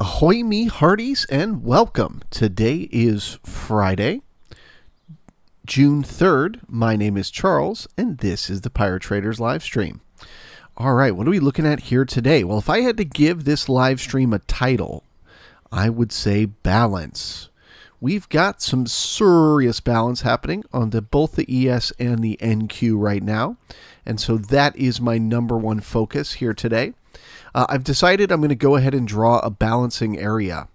Ahoy me hearties and welcome. Today is Friday, June 3rd. My name is Charles and this is the Pirate Traders live stream. All right, what are we looking at here today? Well, if I had to give this live stream a title, I would say balance. We've got some serious balance happening on both the ES and the NQ right now. And so that is my number one focus here today. I've decided I'm going to go ahead and draw a balancing area.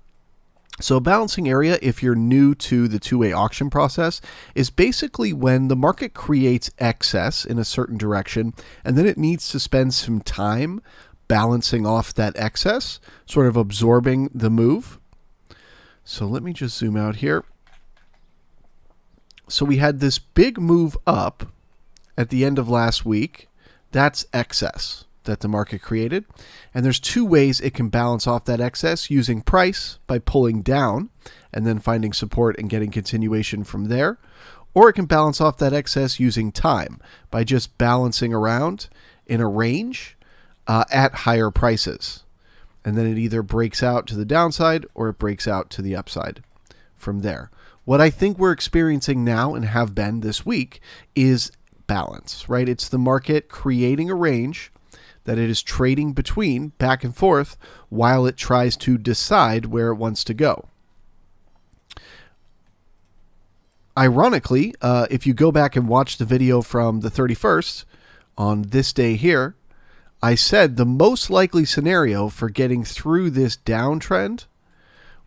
So a balancing area, if you're new to the two-way auction process, is basically when the market creates excess in a certain direction, and then it needs to spend some time balancing off that excess, sort of absorbing the move. So let me just zoom out here. So we had this big move up at the end of last week. That's excess that the market created. And there's two ways it can balance off that excess: using price by pulling down and then finding support and getting continuation from there, or it can balance off that excess using time by just balancing around in a range at higher prices. And then it either breaks out to the downside or it breaks out to the upside from there. What I think we're experiencing now and have been this week is balance, right? It's the market creating a range that it is trading between back and forth while it tries to decide where it wants to go. Ironically, if you go back and watch the video from the 31st on this day here, I said the most likely scenario for getting through this downtrend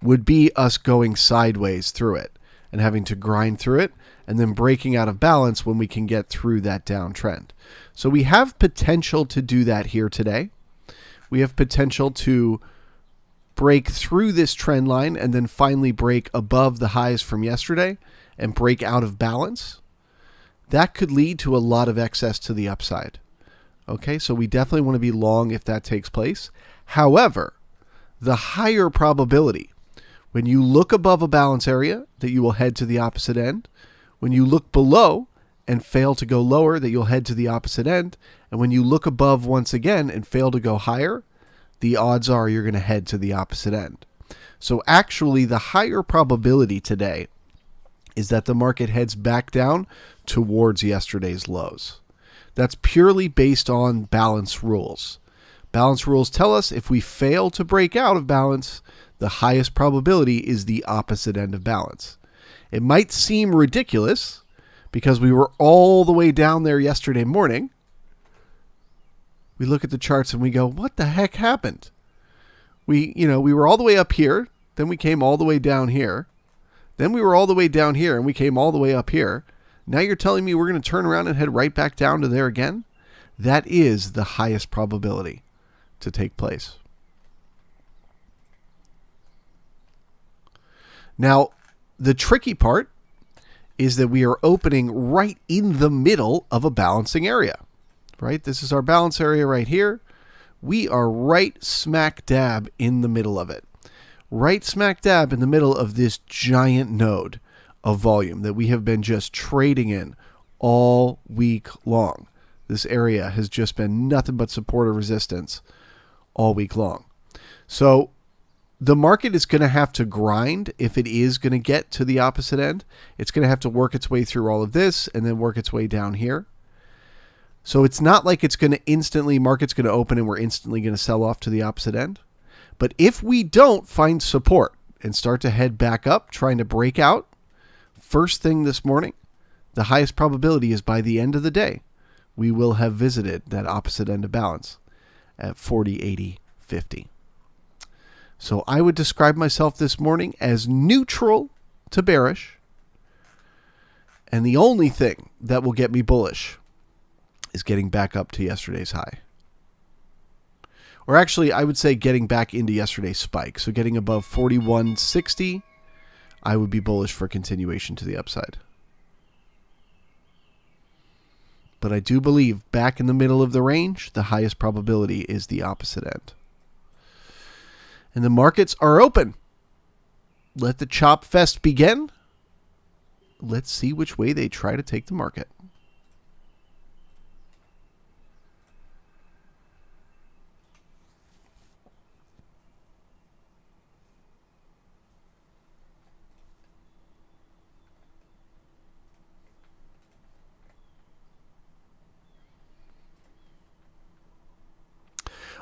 would be us going sideways through it and having to grind through it and then breaking out of balance when we can get through that downtrend. So we have potential to do that here today. We have potential to break through this trend line and then finally break above the highs from yesterday and break out of balance. That could lead to a lot of excess to the upside. Okay, so we definitely want to be long if that takes place. However, the higher probability, when you look above a balance area, that you will head to the opposite end. When you look below and fail to go lower, that you'll head to the opposite end. And when you look above once again and fail to go higher, the odds are you're going to head to the opposite end. So actually, the higher probability today is that the market heads back down towards yesterday's lows. That's purely based on balance rules. Balance rules tell us if we fail to break out of balance, the highest probability is the opposite end of balance. It might seem ridiculous because we were all the way down there yesterday morning. We look at the charts and we go, what the heck happened? We were all the way up here, then we came all the way down here. Then we were all the way down here and we came all the way up here. Now you're telling me we're going to turn around and head right back down to there again? That is the highest probability to take place. Now, the tricky part is that we are opening right in the middle of a balancing area, right? This is our balance area right here. We are right smack dab in the middle of it. Right smack dab in the middle of this giant node of volume that we have been just trading in all week long. This area has just been nothing but support or resistance all week long. So the market is going to have to grind if it is going to get to the opposite end. It's going to have to work its way through all of this and then work its way down here. So it's not like it's going to instantly, market's going to open and we're instantly going to sell off to the opposite end. But if we don't find support and start to head back up, trying to break out, first thing this morning, the highest probability is by the end of the day, we will have visited that opposite end of balance at 40, 80, 50. So I would describe myself this morning as neutral to bearish. And the only thing that will get me bullish is getting back up to yesterday's high. Or actually, I would say getting back into yesterday's spike. So getting above 41.60, I would be bullish for continuation to the upside. But I do believe back in the middle of the range, the highest probability is the opposite end. And the markets are open. Let the chop fest begin. Let's see which way they try to take the market.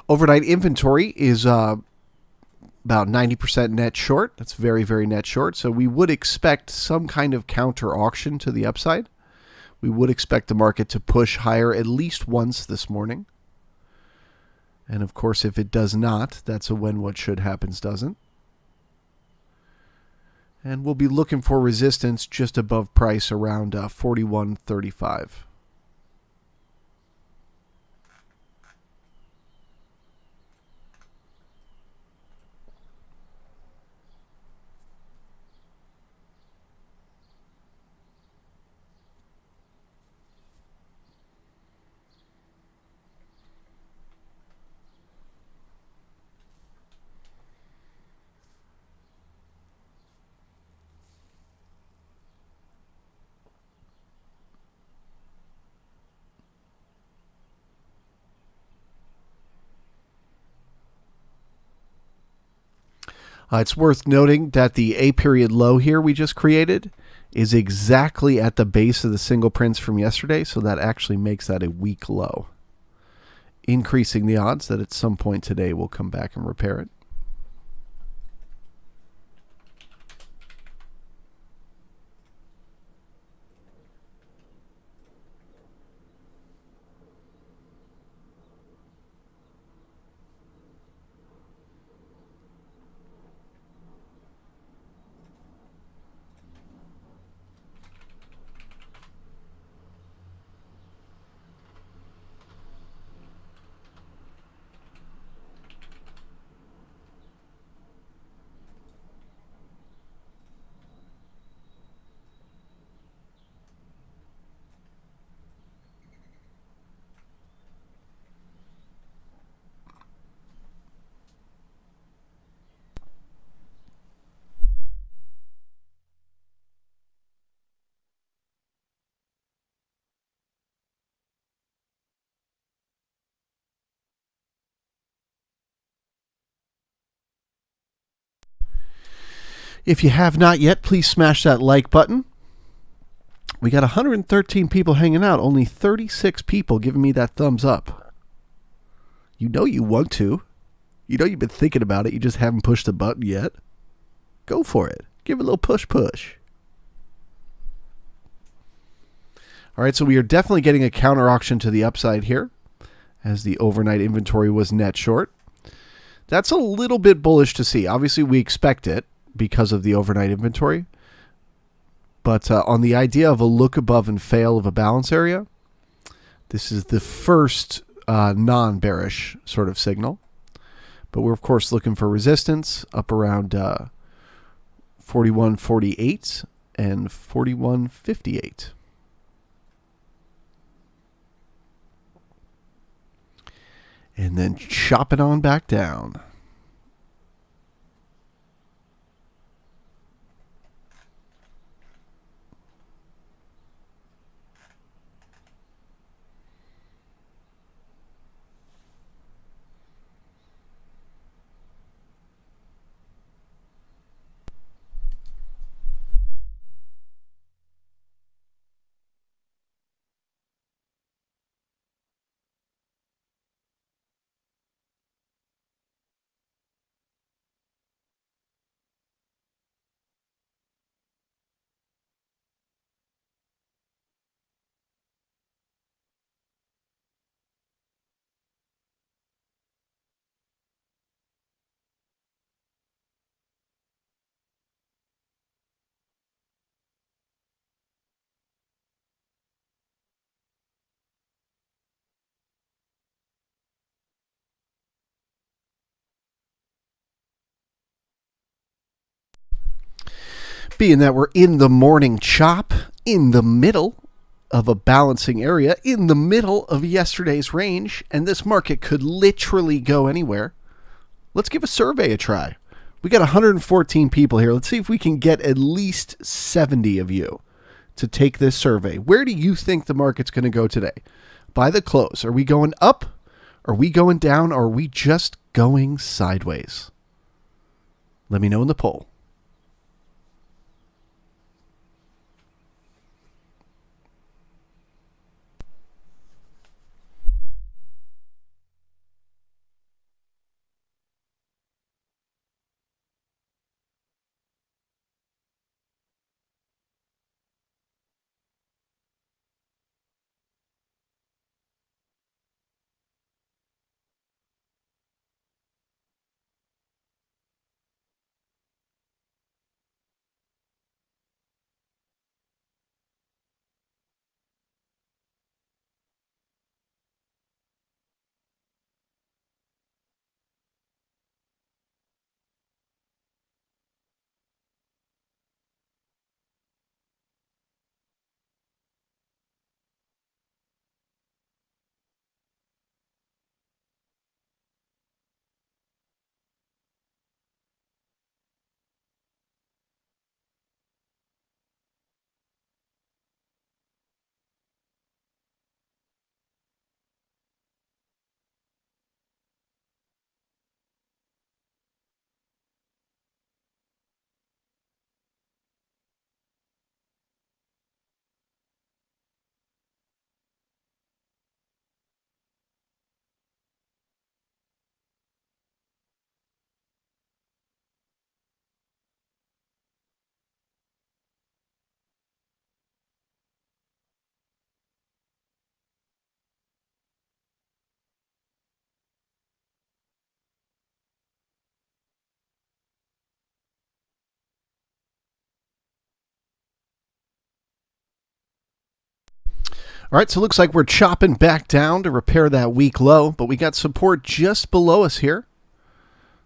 Overnight inventory is about 90% net short. That's very, very net short. So we would expect some kind of counter auction to the upside. We would expect the market to push higher at least once this morning. And of course, if it does not, that's a when what should happens doesn't. And we'll be looking for resistance just above price around 41.35. It's worth noting that the A period low here we just created is exactly at the base of the single prints from yesterday, so that actually makes that a weak low, increasing the odds that at some point today we'll come back and repair it. If you have not yet, please smash that like button. We got 113 people hanging out, only 36 people giving me that thumbs up. You know you want to. You know you've been thinking about it. You just haven't pushed the button yet. Go for it. Give it a little push. All right, so we are definitely getting a counter auction to the upside here as the overnight inventory was net short. That's a little bit bullish to see. Obviously, we expect it because of the overnight inventory. But on the idea of a look above and fail of a balance area, this is the first non-bearish sort of signal. But we're, of course, looking for resistance up around 41.48 and 41.58. And then chop it on back down. Being that we're in the morning chop, in the middle of a balancing area, in the middle of yesterday's range, and this market could literally go anywhere, let's give a survey a try. We got 114 people here. Let's see if we can get at least 70 of you to take this survey. Where do you think the market's going to go today? By the close, are we going up? Are we going down? Or are we just going sideways? Let me know in the poll. All right, so it looks like we're chopping back down to repair that weak low, but we got support just below us here.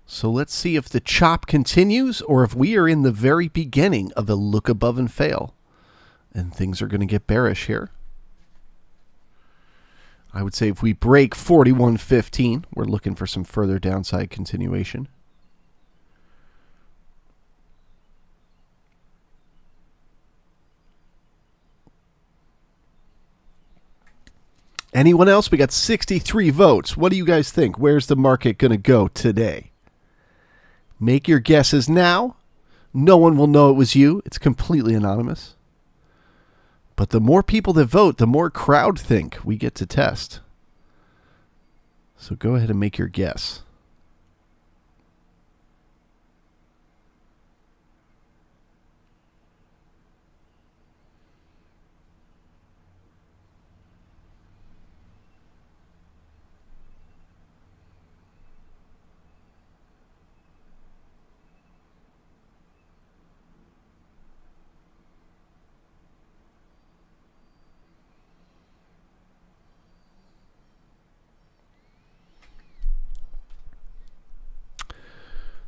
So let's see if the chop continues or if we are in the very beginning of a look above and fail and things are going to get bearish here. I would say if we break 41.15, we're looking for some further downside continuation. Anyone else? We got 63 votes. What do you guys think? Where's the market going to go today? Make your guesses now. No one will know it was you. It's completely anonymous. But the more people that vote, the more crowd think we get to test. So go ahead and make your guess.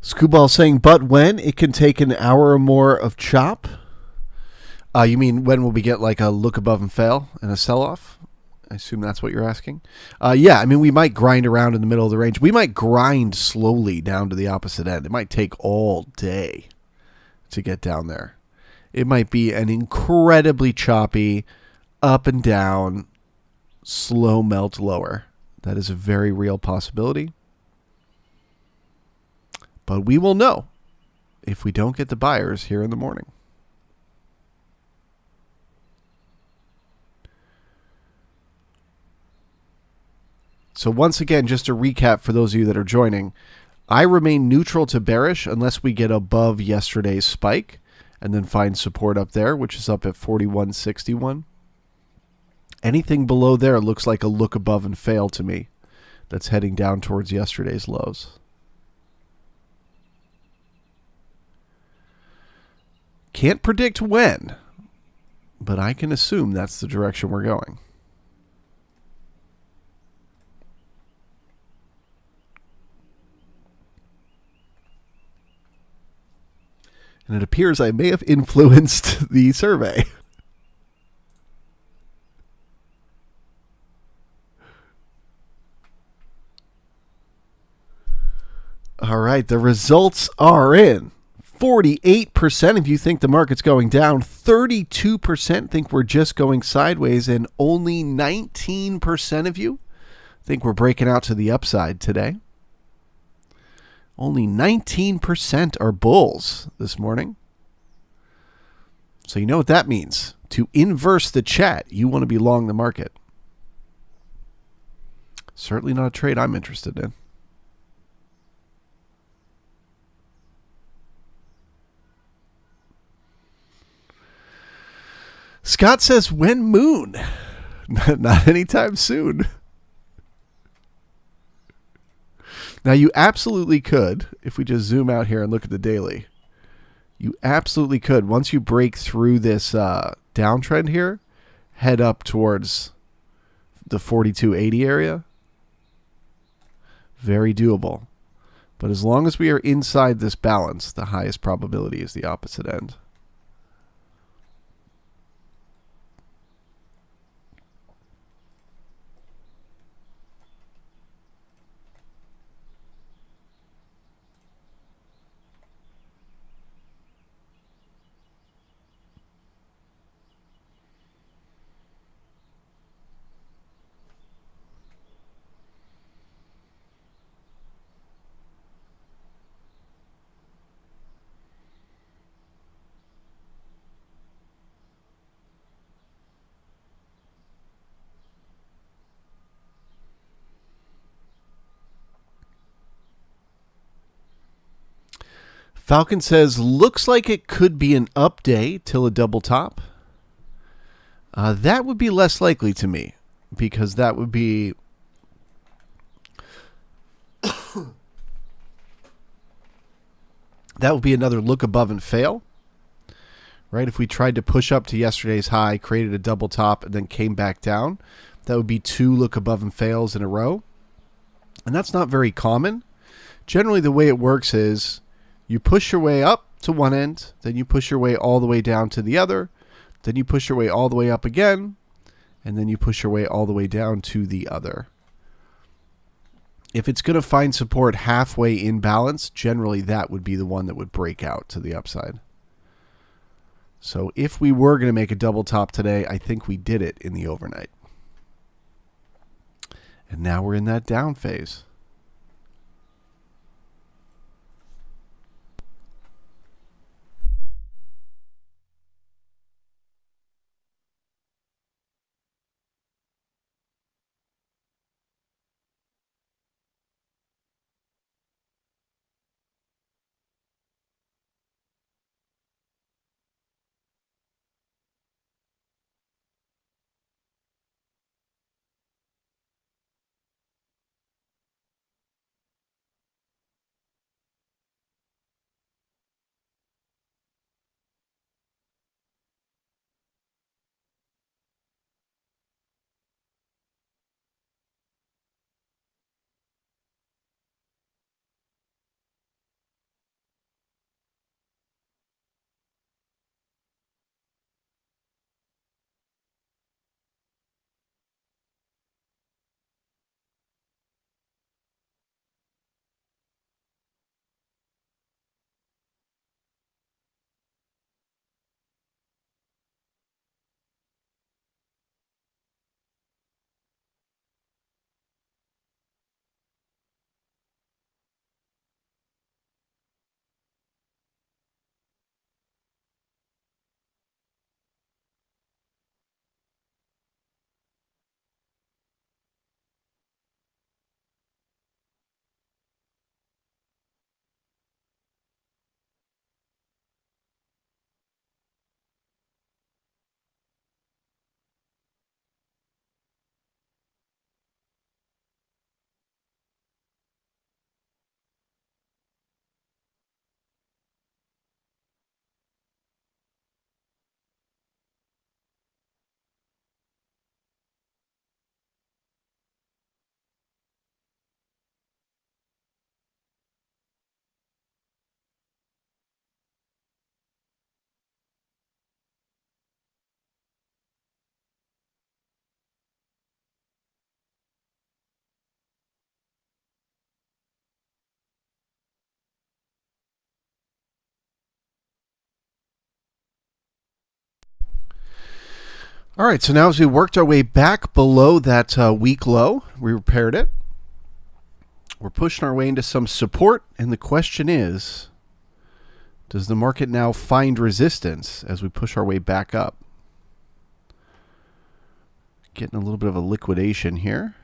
Scooball saying, but when? It can take an hour or more of chop. You mean when will we get like a look above and fail and a sell-off? I assume that's what you're asking. Yeah, I mean, we might grind around in the middle of the range. We might grind slowly down to the opposite end. It might take all day to get down there. It might be an incredibly choppy, up and down, slow melt lower. That is a very real possibility. But we will know if we don't get the buyers here in the morning. So once again, just to recap for those of you that are joining, I remain neutral to bearish unless we get above yesterday's spike and then find support up there, which is up at 41.61. Anything below there looks like a look above and fail to me. That's heading down towards yesterday's lows. Can't predict when, but I can assume that's the direction we're going. And it appears I may have influenced the survey. All right, the results are in. 48% of you think the market's going down, 32% think we're just going sideways, and only 19% of you think we're breaking out to the upside today. Only 19% are bulls this morning. So you know what that means. To inverse the chat, you want to be long the market. Certainly not a trade I'm interested in. Scott says, when moon? Not anytime soon. Now, you absolutely could, if we just zoom out here and look at the daily, you absolutely could, once you break through this downtrend here, head up towards the 42.80 area. Very doable. But as long as we are inside this balance, the highest probability is the opposite end. Falcon says, looks like it could be an up day till a double top. That would be less likely to me because that would be another look above and fail, right? If we tried to push up to yesterday's high, created a double top, and then came back down, that would be 2 look above and fails in a row. And that's not very common. Generally, the way it works is you push your way up to one end, then you push your way all the way down to the other, then you push your way all the way up again, and then you push your way all the way down to the other. If it's going to find support halfway in balance, generally that would be the one that would break out to the upside. So if we were going to make a double top today, I think we did it in the overnight. And now we're in that down phase. All right, so now as we worked our way back below that week low, we repaired it. We're pushing our way into some support, and the question is, does the market now find resistance as we push our way back up? Getting a little bit of a liquidation here.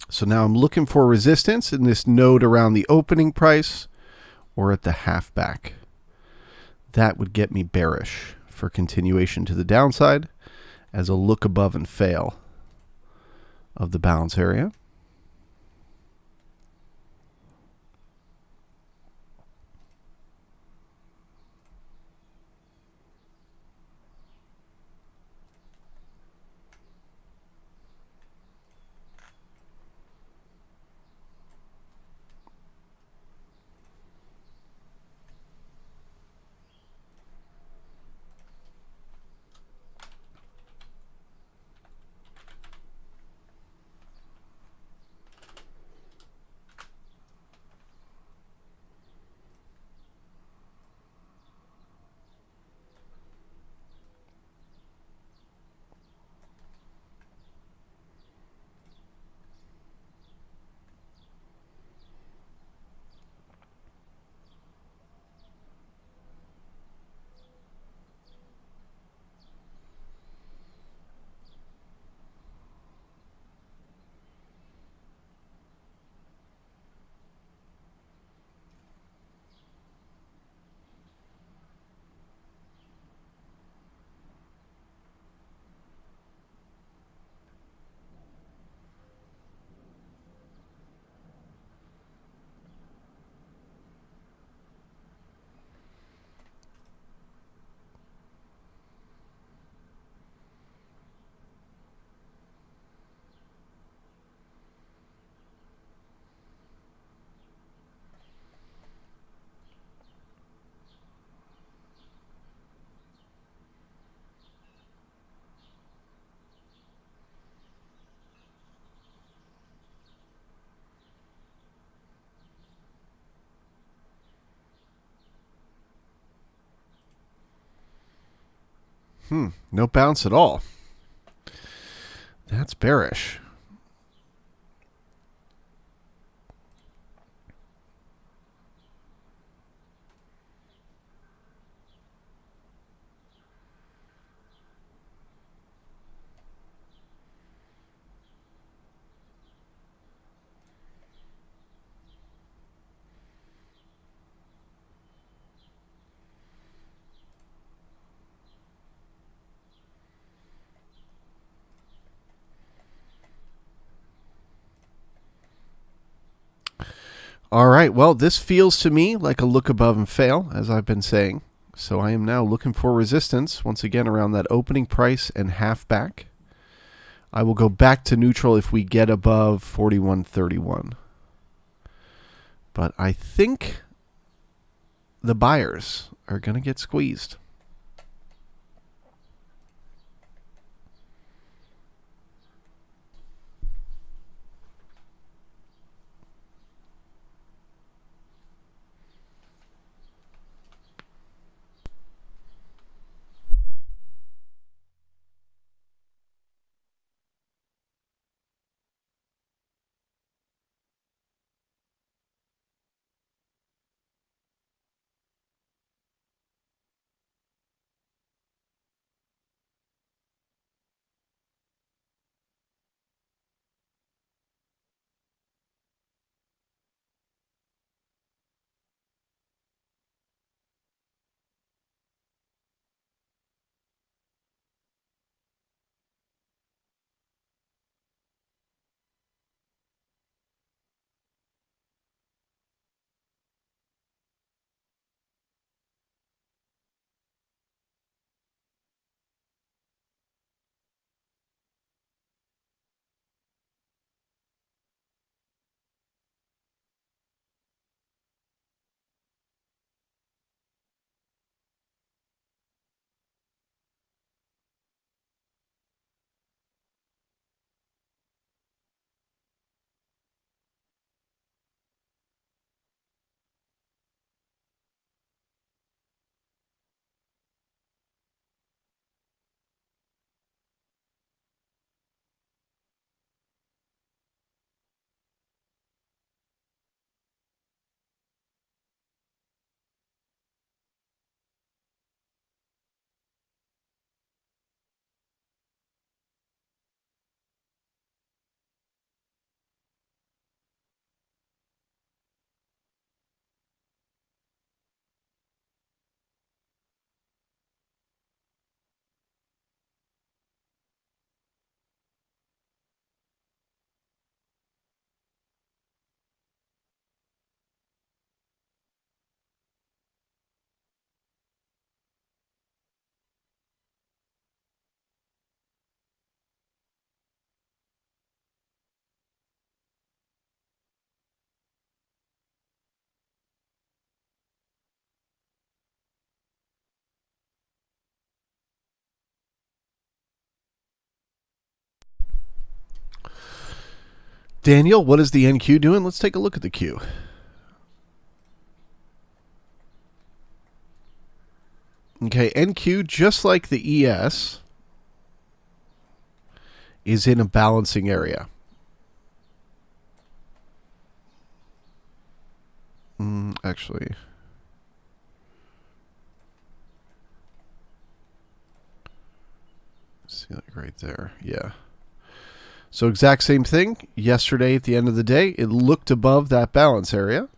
So now I'm looking for resistance in this node around the opening price or at the half back. That would get me bearish for continuation to the downside as a look above and fail of the balance area. No bounce at all. That's bearish. All right, well, this feels to me like a look above and fail, as I've been saying. So I am now looking for resistance, once again, around that opening price and half back. I will go back to neutral if we get above 41.31. But I think the buyers are going to get squeezed. Daniel, what is the NQ doing? Let's take a look at the Q. Okay, NQ, just like the ES, is in a balancing area. Actually, see, like right there. Yeah. So exact same thing. Yesterday, at the end of the day, it looked above that balance area.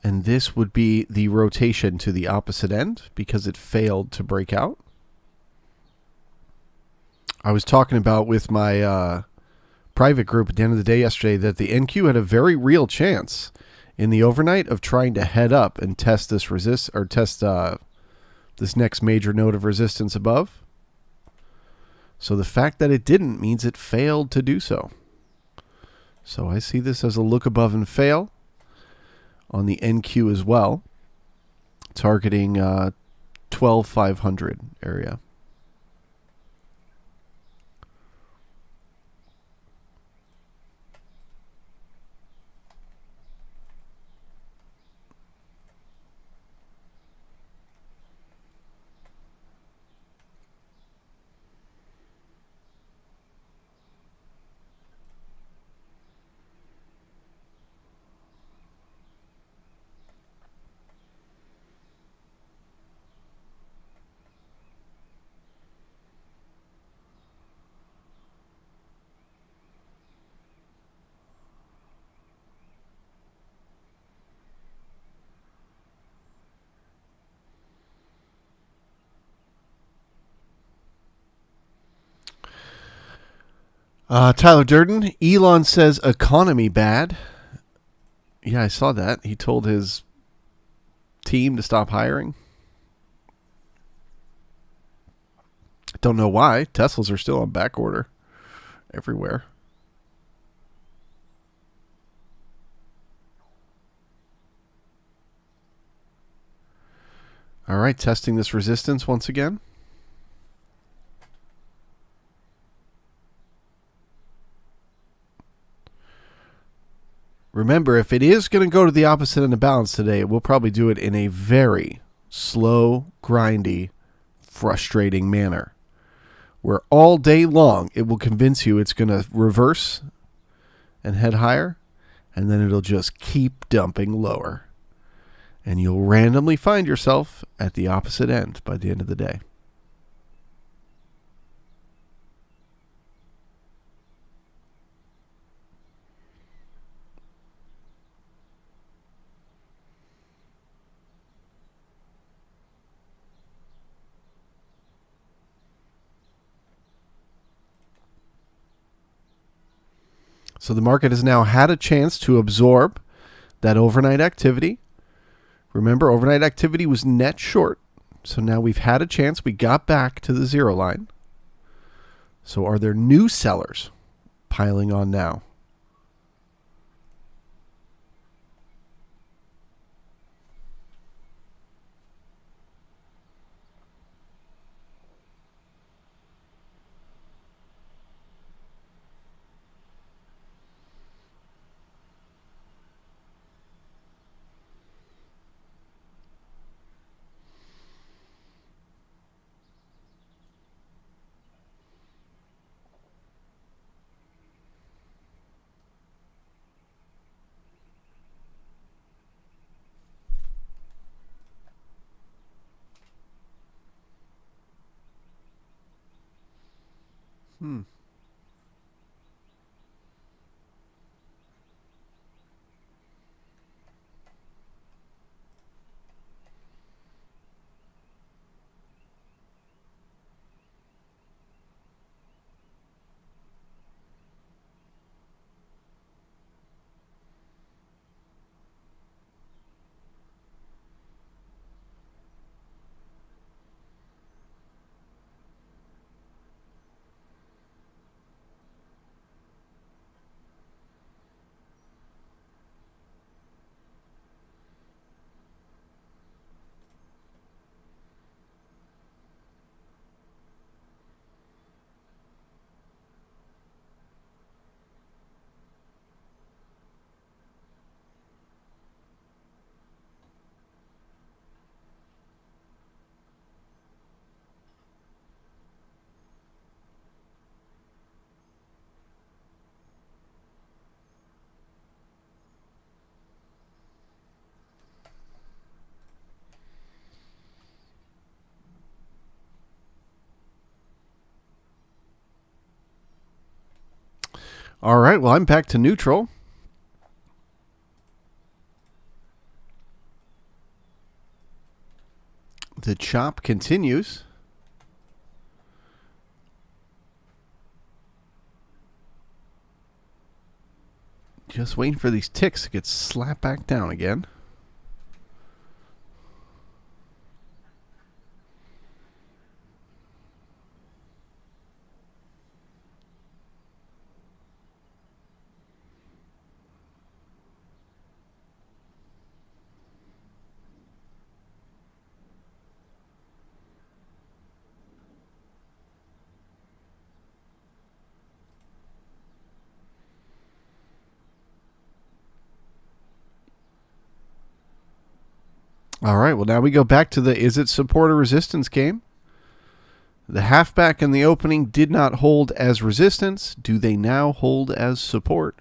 And this would be the rotation to the opposite end because it failed to break out. I was talking about with my private group at the end of the day yesterday that the NQ had a very real chance in the overnight of trying to head up and test this this next major node of resistance above. So the fact that it didn't means it failed to do so. So I see this as a look above and fail on the NQ as well, targeting 12,500 area. Tyler Durden, Elon says economy bad. Yeah, I saw that. He told his team to stop hiring. Don't know why. Teslas are still on back order everywhere. All right, testing this resistance once again. Remember, if it is going to go to the opposite end of balance today, it will probably do it in a very slow, grindy, frustrating manner, where all day long it will convince you it's going to reverse and head higher, and then it'll just keep dumping lower. And you'll randomly find yourself at the opposite end by the end of the day. So the market has now had a chance to absorb that overnight activity. Remember, overnight activity was net short. So now we've had a chance. We got back to the zero line. So are there new sellers piling on now? All right, well, I'm back to neutral. The chop continues. Just waiting for these ticks to get slapped back down again. All right, well, now we go back to the is it support or resistance game. The halfback in the opening did not hold as resistance. Do they now hold as support?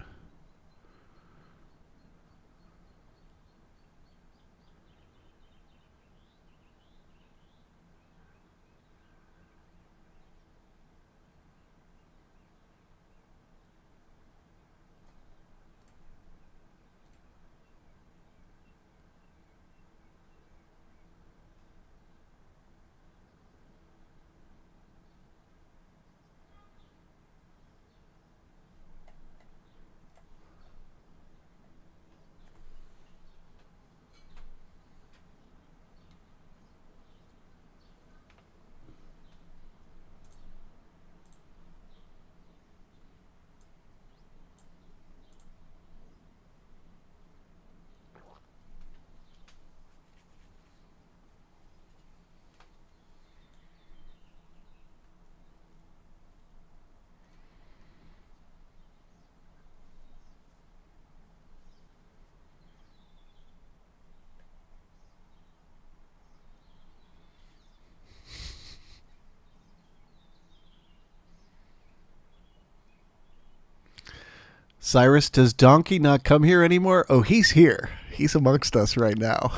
Cyrus, does Donkey not come here anymore? Oh, he's here. He's amongst us right now.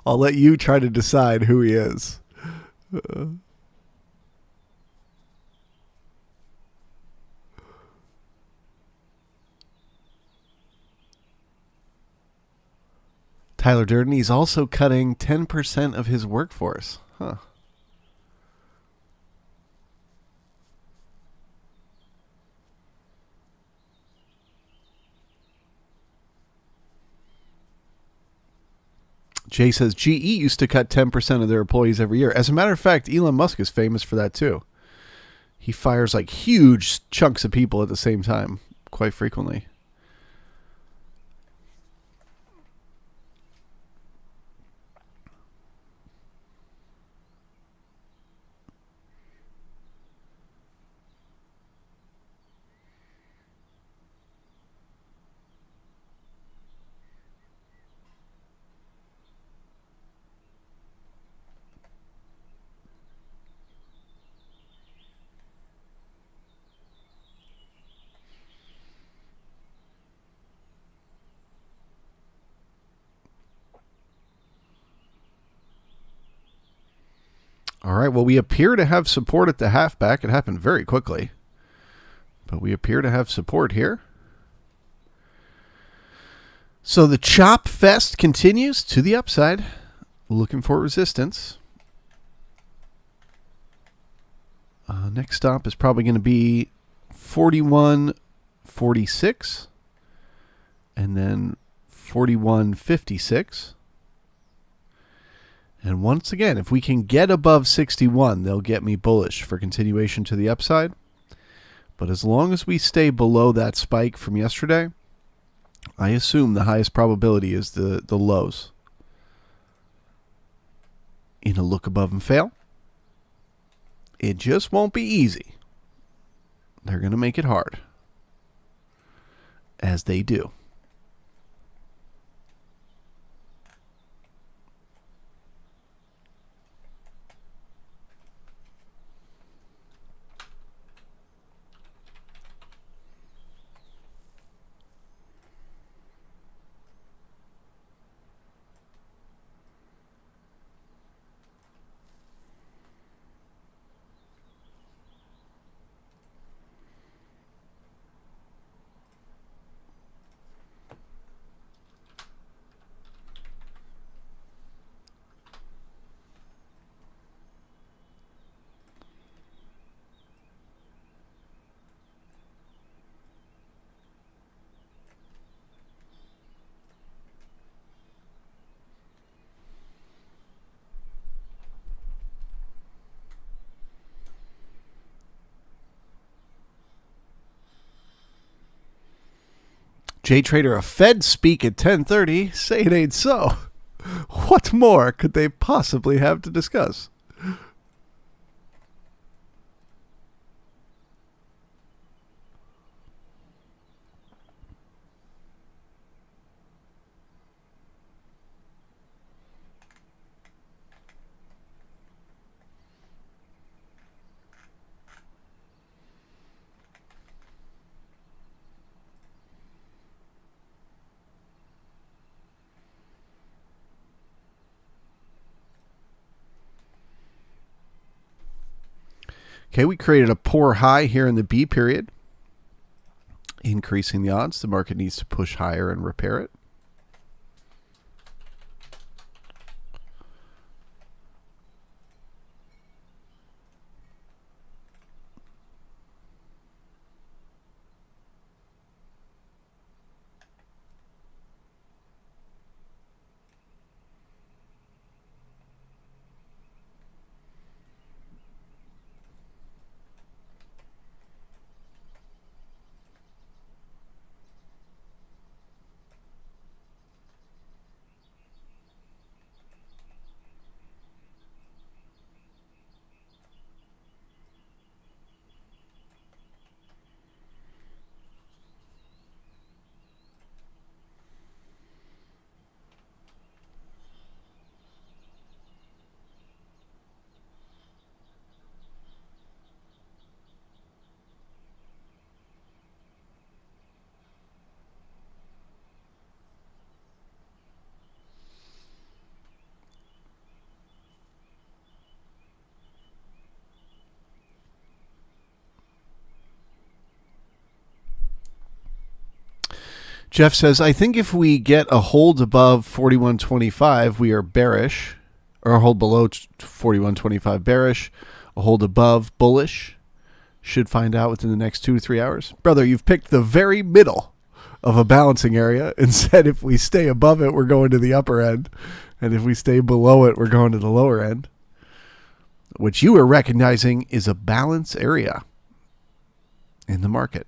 I'll let you try to decide who he is. Tyler Durden, he's also cutting 10% of his workforce. Huh. Jay says GE used to cut 10% of their employees every year. As a matter of fact, Elon Musk is famous for that too. He fires like huge chunks of people at the same time quite frequently. All right, well, we appear to have support at the halfback. It happened very quickly, but we appear to have support here. So the chop fest continues to the upside, looking for resistance. Next stop is probably going to be 41.46 and then 41.56. And once again, if we can get above 61, they'll get me bullish for continuation to the upside. But as long as we stay below that spike from yesterday, I assume the highest probability is the lows. In a look above and fail, it just won't be easy. They're going to make it hard, as they do. J Trader, a Fed speak at 10:30. Say it ain't so. What more could they possibly have to discuss? Okay, we created a poor high here in the B period, increasing the odds. The market needs to push higher and repair it. Jeff says, I think if we get a hold above 41.25, we are bearish, or a hold below 41.25 bearish, a hold above bullish. Should find out within the next 2 to 3 hours. Brother, you've picked the very middle of a balancing area and said if we stay above it, we're going to the upper end. And if we stay below it, we're going to the lower end. Which you are recognizing is a balance area in the market.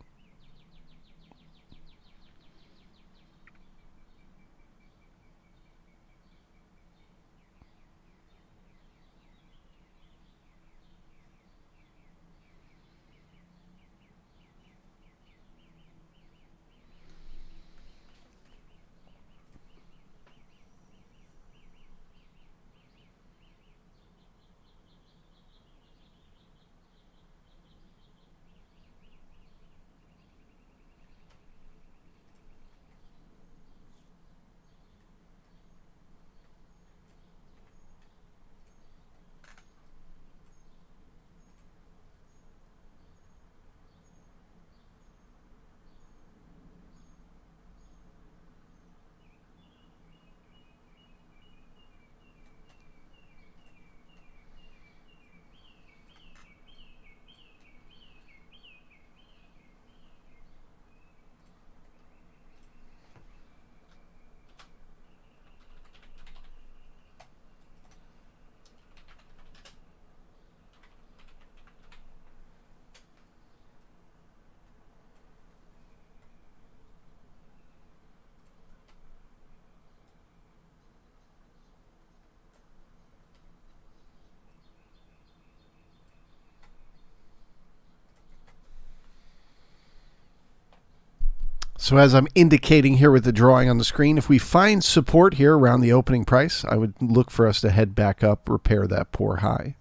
So as I'm indicating here with the drawing on the screen, if we find support here around the opening price, I would look for us to head back up, repair that poor high.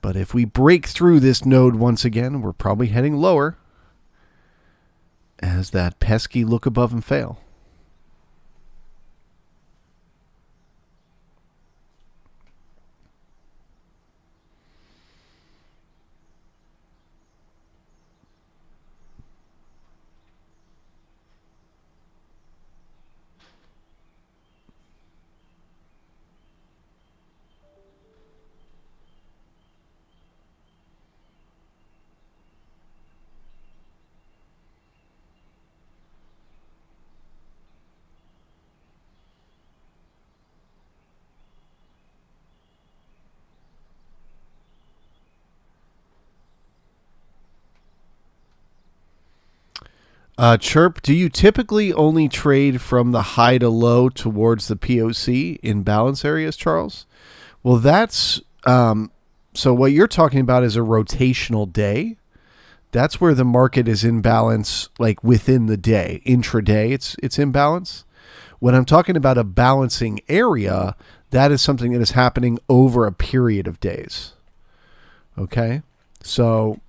But if we break through this node once again, we're probably heading lower as that pesky look above and fail. Chirp, do you typically only trade from the high to low towards the POC in balance areas, Charles? Well, that's so what you're talking about is a rotational day. That's where the market is in balance, like within the day, intraday. It's in balance. When I'm talking about a balancing area, that is something that is happening over a period of days. Okay, so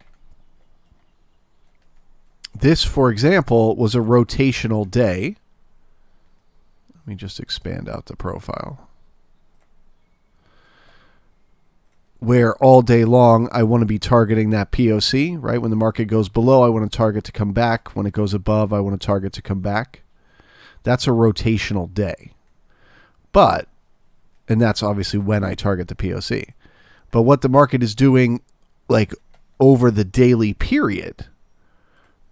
this, for example, was a rotational day. Let me just expand out the profile. Where all day long, I want to be targeting that POC, right? When the market goes below, I want to target to come back. When it goes above, I want to target to come back. That's a rotational day. And that's obviously when I target the POC. But what the market is doing, like over the daily period,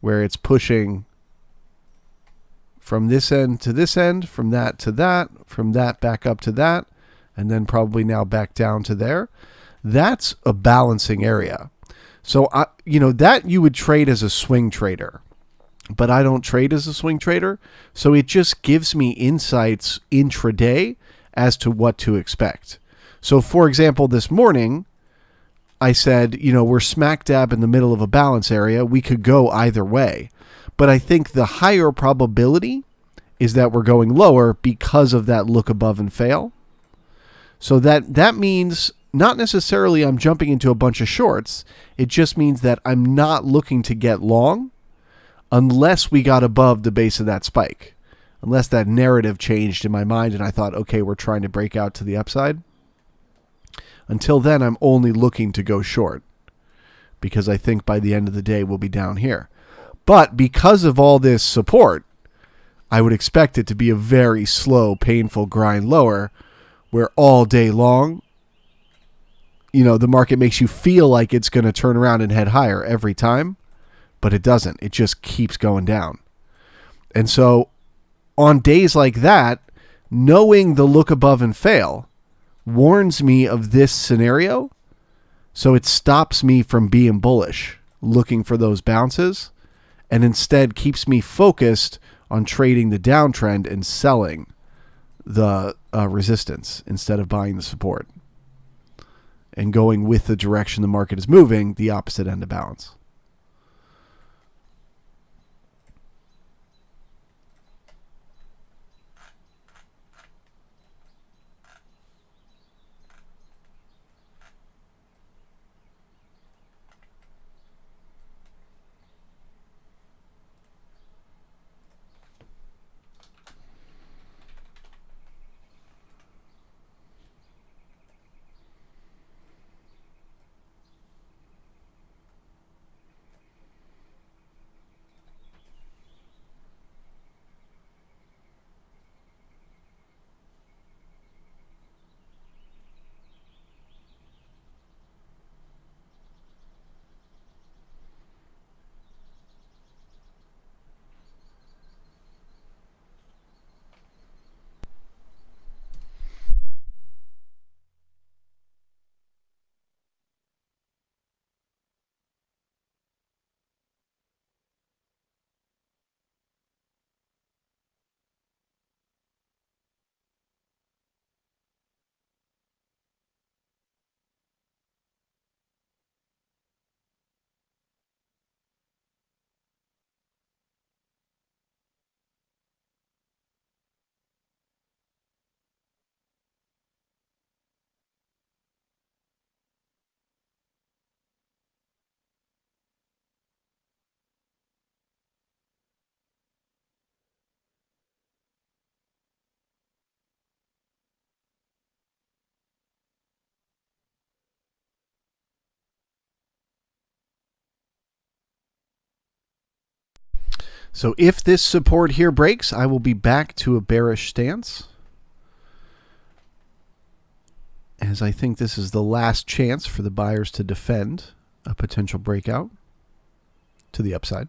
where it's pushing from this end to this end, from that to that, from that back up to that, and then probably now back down to there. That's a balancing area. So, that you would trade as a swing trader, but I don't trade as a swing trader. So it just gives me insights intraday as to what to expect. So, for example, this morning, I said, we're smack dab in the middle of a balance area. We could go either way. But I think the higher probability is that we're going lower because of that look above and fail. So that means not necessarily I'm jumping into a bunch of shorts. It just means that I'm not looking to get long unless we got above the base of that spike. Unless that narrative changed in my mind and I thought, okay, we're trying to break out to the upside. Until then, I'm only looking to go short because I think by the end of the day, we'll be down here. But because of all this support, I would expect it to be a very slow, painful grind lower where all day long, the market makes you feel like it's going to turn around and head higher every time, but it doesn't. It just keeps going down. And so on days like that, knowing the look above and fail warns me of this scenario. So it stops me from being bullish, looking for those bounces, and instead keeps me focused on trading the downtrend and selling the resistance instead of buying the support and going with the direction the market is moving, the opposite end of balance. So if this support here breaks, I will be back to a bearish stance, as I think this is the last chance for the buyers to defend a potential breakout to the upside.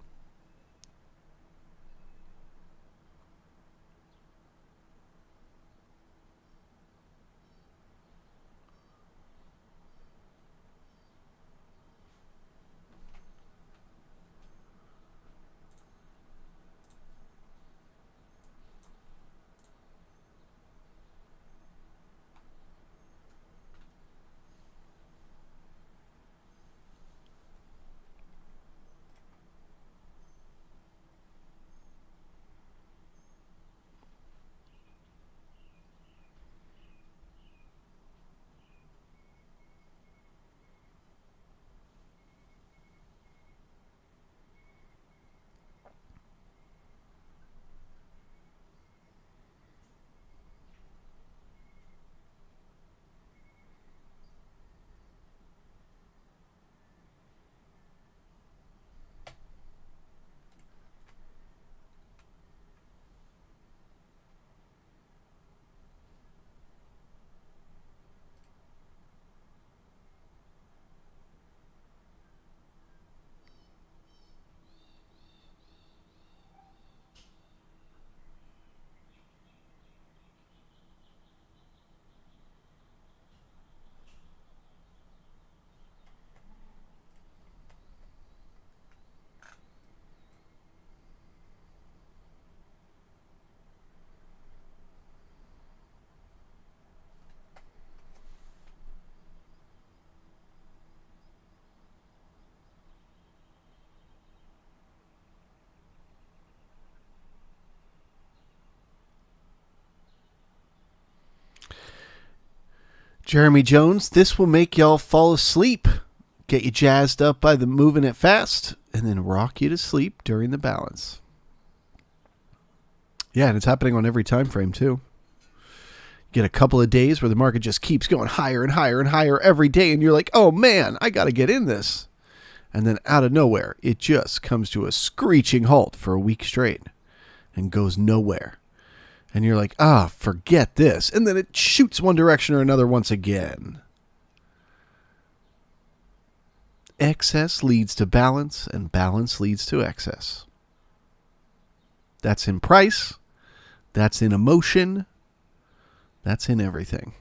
Jeremy Jones, this will make y'all fall asleep, get you jazzed up by the moving it fast, and then rock you to sleep during the balance. Yeah, and it's happening on every time frame too. Get a couple of days where the market just keeps going higher and higher and higher every day, and you're like, oh man, I got to get in this. And then out of nowhere, it just comes to a screeching halt for a week straight. and goes nowhere. And you're like, ah, forget this. And then it shoots one direction or another once again. Excess leads to balance, and balance leads to excess. That's in price. That's in emotion. That's in everything.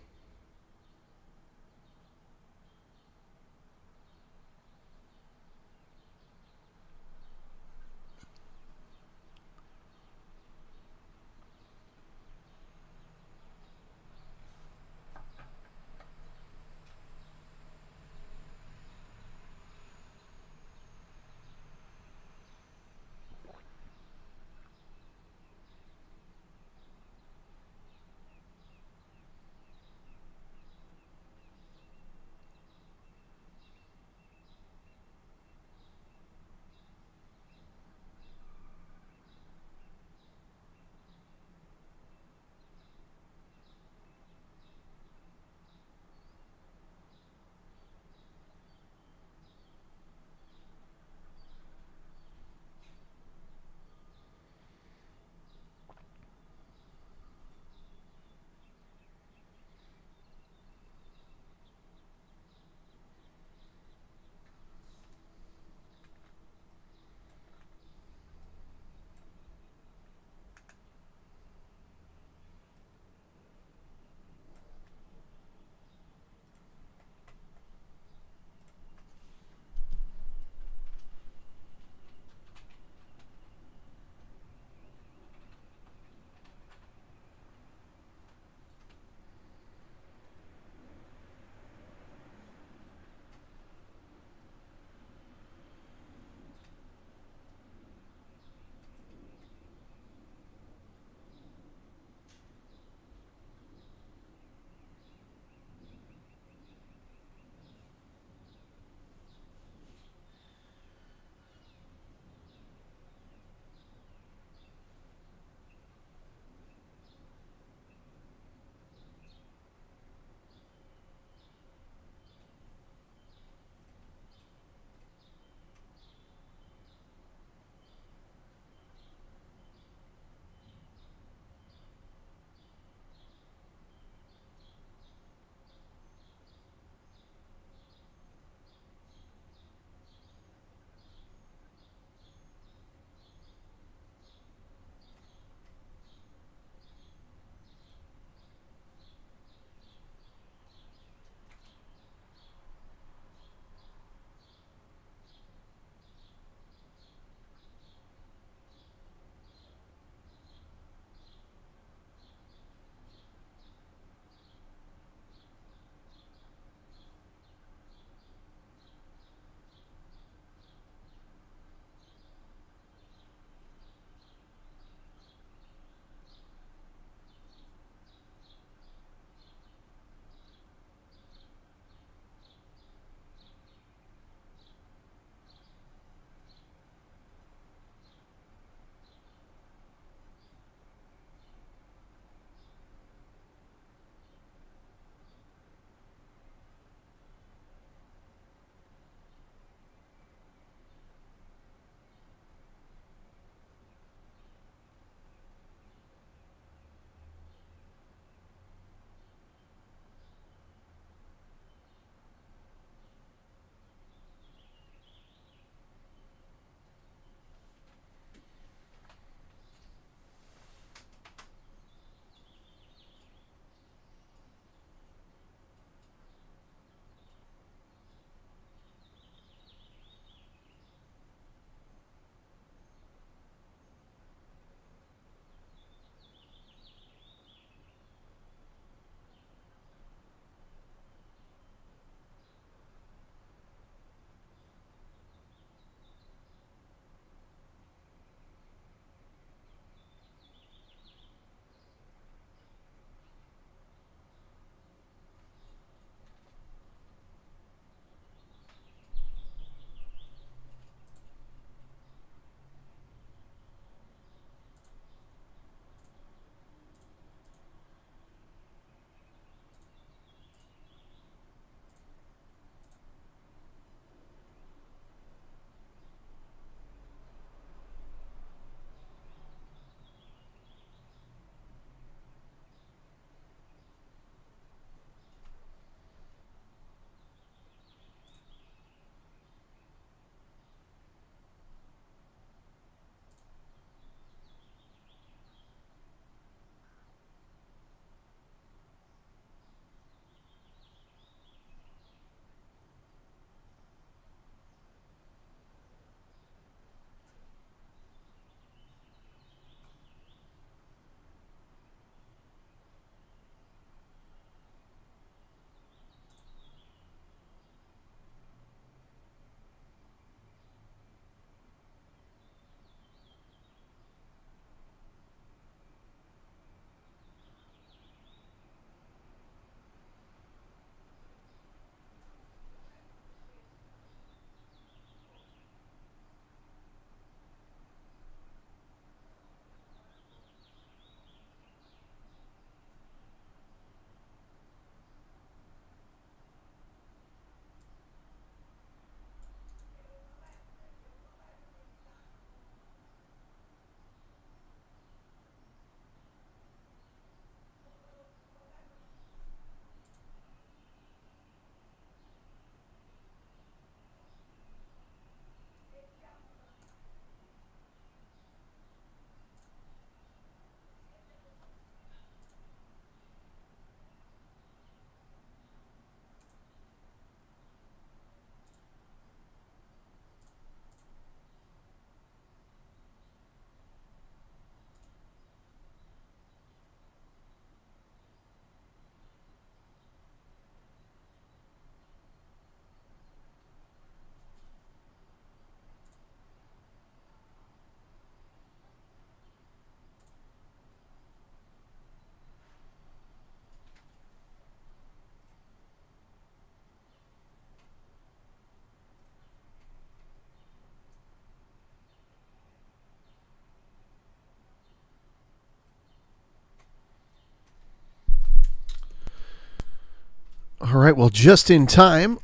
All right, well, just in time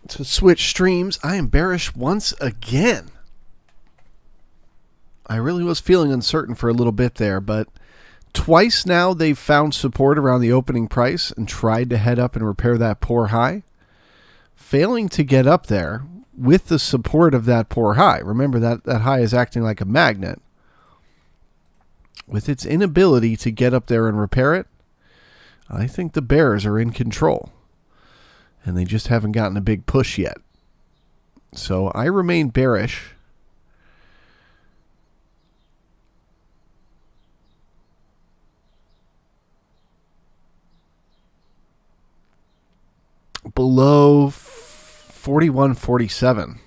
to switch streams, I am bearish once again. I really was feeling uncertain for a little bit there, but twice now they've found support around the opening price and tried to head up and repair that poor high, failing to get up there with the support of that poor high. Remember that high is acting like a magnet. With its inability to get up there and repair it, I think the bears are in control, and they just haven't gotten a big push yet. So I remain bearish. Below 41.47.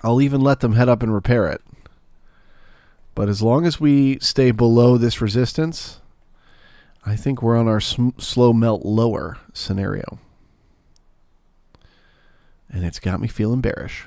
I'll even let them head up and repair it. But as long as we stay below this resistance, I think we're on our slow melt lower scenario. And it's got me feeling bearish.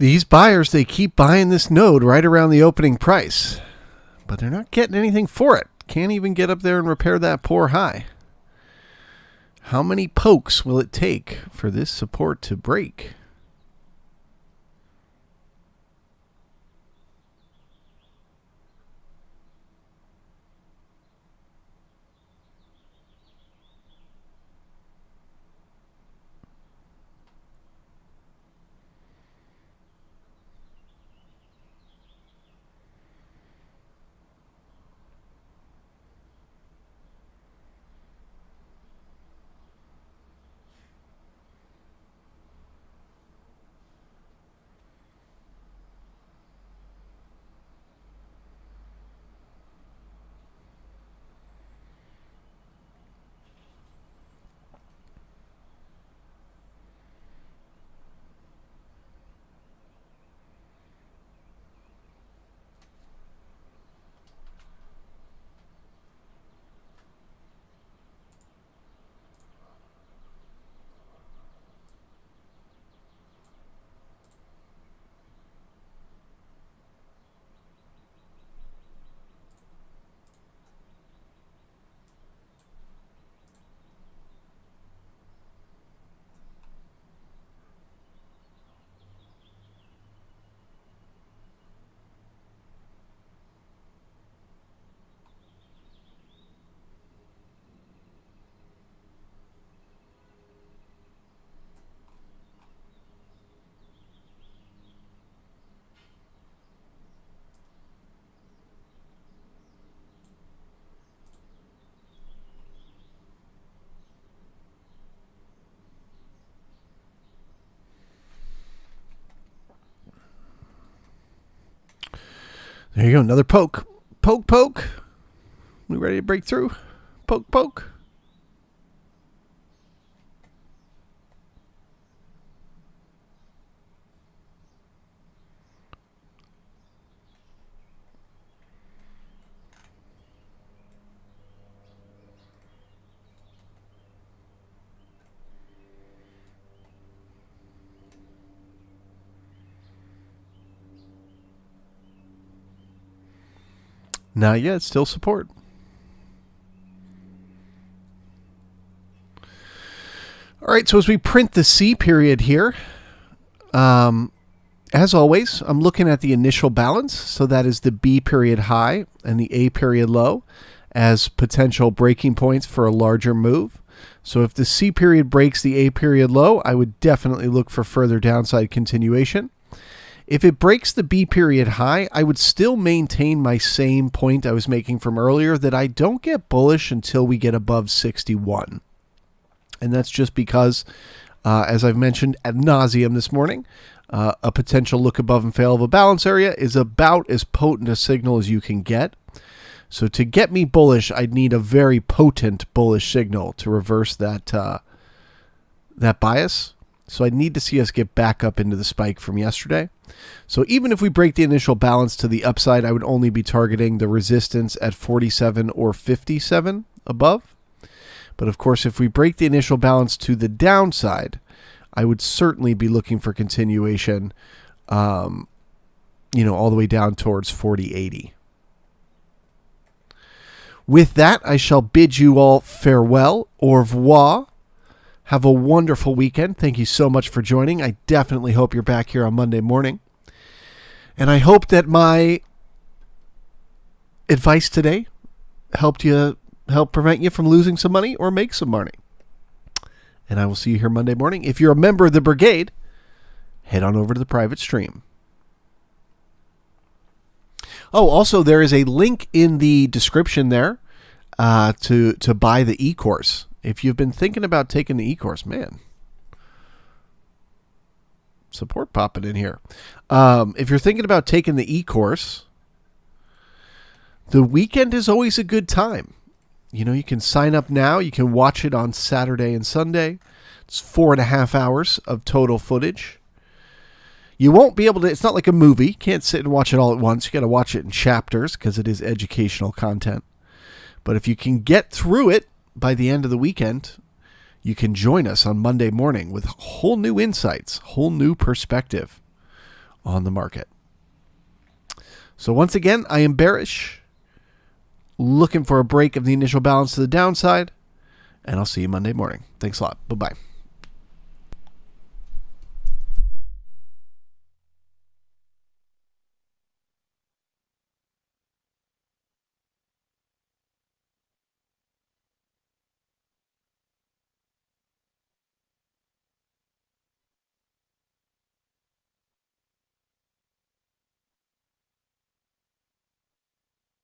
These buyers, they keep buying this node right around the opening price, but they're not getting anything for it. Can't even get up there and repair that poor high. How many pokes will it take for this support to break? There you go. Another poke. Poke, poke. We ready to break through? Poke, poke. Not yet. Still support. All right. So as we print the C period here, as always, I'm looking at the initial balance. So that is the B period high and the A period low as potential breaking points for a larger move. So if the C period breaks the A period low, I would definitely look for further downside continuation. If it breaks the B period high, I would still maintain my same point I was making from earlier that I don't get bullish until we get above 61. And that's just because, as I've mentioned ad nauseum this morning, a potential look above and fail of a balance area is about as potent a signal as you can get. So to get me bullish, I'd need a very potent bullish signal to reverse that bias. So I'd need to see us get back up into the spike from yesterday. So even if we break the initial balance to the upside, I would only be targeting the resistance at 47 or 57 above. But of course, if we break the initial balance to the downside, I would certainly be looking for continuation, all the way down towards 40.80. With that, I shall bid you all farewell, au revoir. Have a wonderful weekend. Thank you so much for joining. I definitely hope you're back here on Monday morning. And I hope that my advice today help prevent you from losing some money or make some money. And I will see you here Monday morning. If you're a member of the brigade, head on over to the private stream. Oh, also, there is a link in the description there to buy the e-course. If you've been thinking about taking the e-course, man, support popping in here. If you're thinking about taking the e-course, the weekend is always a good time. You can sign up now. You can watch it on Saturday and Sunday. It's 4.5 hours of total footage. You won't be able to, it's not like a movie. You can't sit and watch it all at once. You got to watch it in chapters because it is educational content. But if you can get through it by the end of the weekend, you can join us on Monday morning with whole new insights, whole new perspective on the market. So once again, I am bearish, looking for a break of the initial balance to the downside, and I'll see you Monday morning. Thanks a lot. Bye-bye.